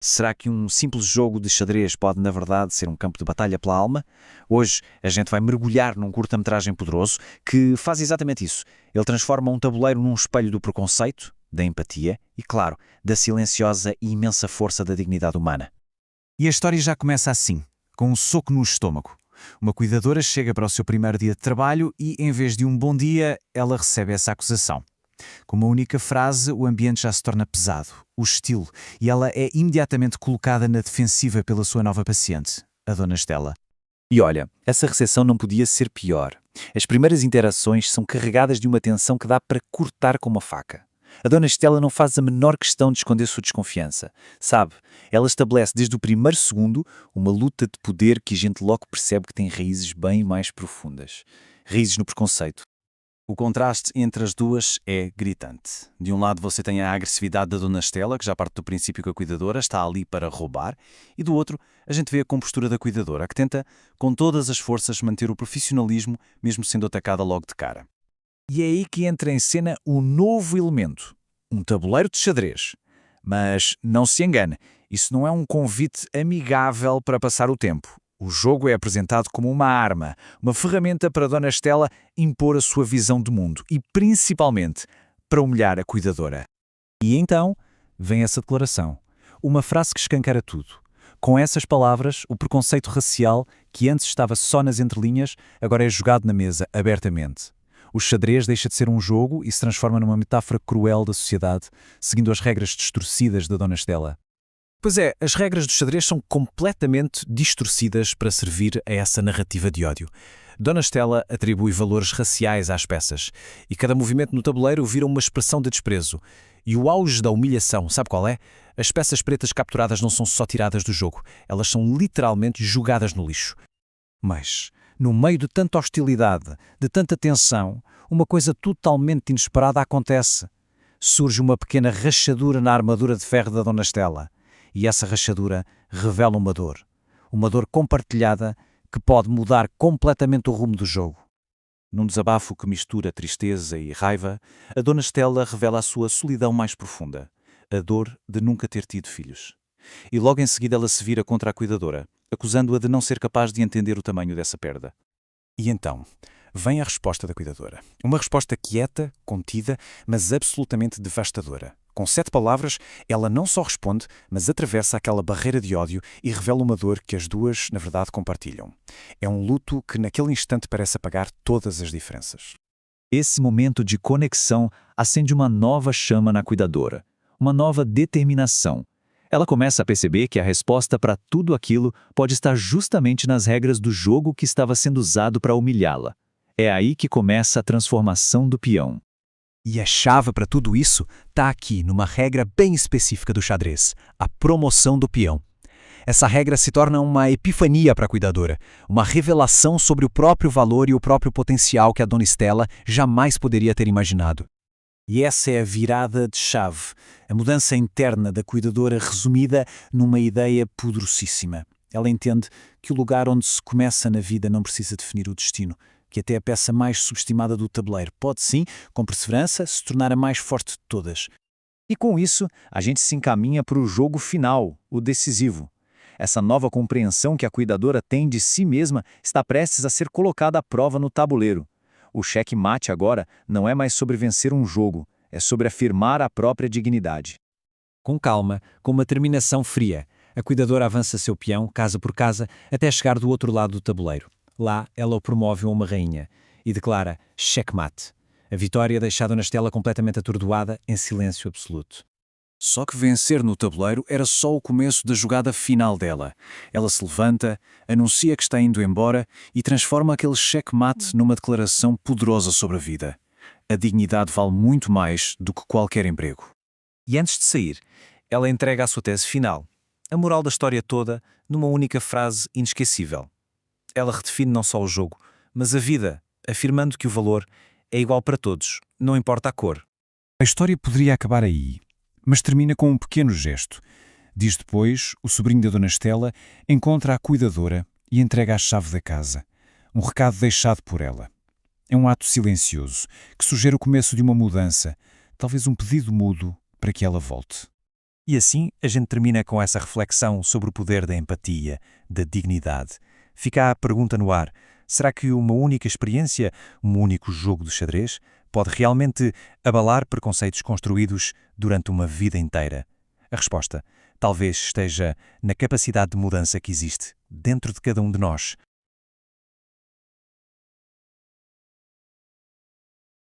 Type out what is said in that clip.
Será que um simples jogo de xadrez pode, na verdade, ser um campo de batalha pela alma? Hoje a gente vai mergulhar num curta-metragem poderoso que faz exatamente isso. Ele transforma um tabuleiro num espelho do preconceito, da empatia e, claro, da silenciosa e imensa força da dignidade humana. E a história já começa assim, com um soco no estômago. Uma cuidadora chega para o seu primeiro dia de trabalho e, em vez de um bom dia, ela recebe essa acusação. Com uma única frase, o ambiente já se torna pesado, hostil, e ela é imediatamente colocada na defensiva pela sua nova paciente, a Dona Estela. E olha, essa recepção não podia ser pior. As primeiras interações são carregadas de uma tensão que dá para cortar com uma faca. A Dona Estela não faz a menor questão de esconder sua desconfiança. Sabe, ela estabelece desde o primeiro segundo uma luta de poder que a gente logo percebe que tem raízes bem mais profundas. Raízes no preconceito. O contraste entre as duas é gritante. De um lado você tem a agressividade da Dona Estela, que já parte do princípio que a cuidadora está ali para roubar, e do outro a gente vê a compostura da cuidadora, que tenta, com todas as forças, manter o profissionalismo, mesmo sendo atacada logo de cara. E é aí que entra em cena o novo elemento, um tabuleiro de xadrez. Mas não se engane, isso não é um convite amigável para passar o tempo. O jogo é apresentado como uma arma, uma ferramenta para Dona Estela impor a sua visão de mundo e, principalmente, para humilhar a cuidadora. E então vem essa declaração, uma frase que escancara tudo. Com essas palavras, o preconceito racial, que antes estava só nas entrelinhas, agora é jogado na mesa, abertamente. O xadrez deixa de ser um jogo e se transforma numa metáfora cruel da sociedade, seguindo as regras distorcidas da Dona Estela. Pois é, as regras do xadrez são completamente distorcidas para servir a essa narrativa de ódio. Dona Estela atribui valores raciais às peças, e cada movimento no tabuleiro vira uma expressão de desprezo. E o auge da humilhação, sabe qual é? As peças pretas capturadas não são só tiradas do jogo, elas são literalmente jogadas no lixo. Mas, no meio de tanta hostilidade, de tanta tensão, uma coisa totalmente inesperada acontece. Surge uma pequena rachadura na armadura de ferro da Dona Estela. E essa rachadura revela uma dor compartilhada que pode mudar completamente o rumo do jogo. Num desabafo que mistura tristeza e raiva, a Dona Estela revela a sua solidão mais profunda, a dor de nunca ter tido filhos. E logo em seguida ela se vira contra a cuidadora, acusando-a de não ser capaz de entender o tamanho dessa perda. E então, vem a resposta da cuidadora. Uma resposta quieta, contida, mas absolutamente devastadora. Com 7 palavras, ela não só responde, mas atravessa aquela barreira de ódio e revela uma dor que as duas, na verdade, compartilham. É um luto que naquele instante parece apagar todas as diferenças. Esse momento de conexão acende uma nova chama na cuidadora, uma nova determinação. Ela começa a perceber que a resposta para tudo aquilo pode estar justamente nas regras do jogo que estava sendo usado para humilhá-la. É aí que começa a transformação do peão. E a chave para tudo isso está aqui, numa regra bem específica do xadrez, a promoção do peão. Essa regra se torna uma epifania para a cuidadora, uma revelação sobre o próprio valor e o próprio potencial que a Dona Estela jamais poderia ter imaginado. E essa é a virada de chave, a mudança interna da cuidadora resumida numa ideia poderosíssima. Ela entende que o lugar onde se começa na vida não precisa definir o destino, que até a peça mais subestimada do tabuleiro pode sim, com perseverança, se tornar a mais forte de todas. E com isso, a gente se encaminha para o jogo final, o decisivo. Essa nova compreensão que a cuidadora tem de si mesma está prestes a ser colocada à prova no tabuleiro. O xeque-mate agora não é mais sobre vencer um jogo, é sobre afirmar a própria dignidade. Com calma, com uma determinação fria, a cuidadora avança seu peão, casa por casa, até chegar do outro lado do tabuleiro. Lá, ela o promove a uma rainha e declara checkmate. A vitória deixa a Dona Estela completamente atordoada, em silêncio absoluto. Só que vencer no tabuleiro era só o começo da jogada final dela. Ela se levanta, anuncia que está indo embora e transforma aquele checkmate numa declaração poderosa sobre a vida. A dignidade vale muito mais do que qualquer emprego. E antes de sair, ela entrega a sua tese final, a moral da história toda, numa única frase inesquecível. Ela redefine não só o jogo, mas a vida, afirmando que o valor é igual para todos, não importa a cor. A história poderia acabar aí, mas termina com um pequeno gesto. Dias depois, o sobrinho da Dona Estela encontra a cuidadora e entrega a chave da casa, um recado deixado por ela. É um ato silencioso, que sugere o começo de uma mudança, talvez um pedido mudo para que ela volte. E assim a gente termina com essa reflexão sobre o poder da empatia, da dignidade. Fica a pergunta no ar: será que uma única experiência, um único jogo de xadrez, pode realmente abalar preconceitos construídos durante uma vida inteira? A resposta talvez esteja na capacidade de mudança que existe dentro de cada um de nós,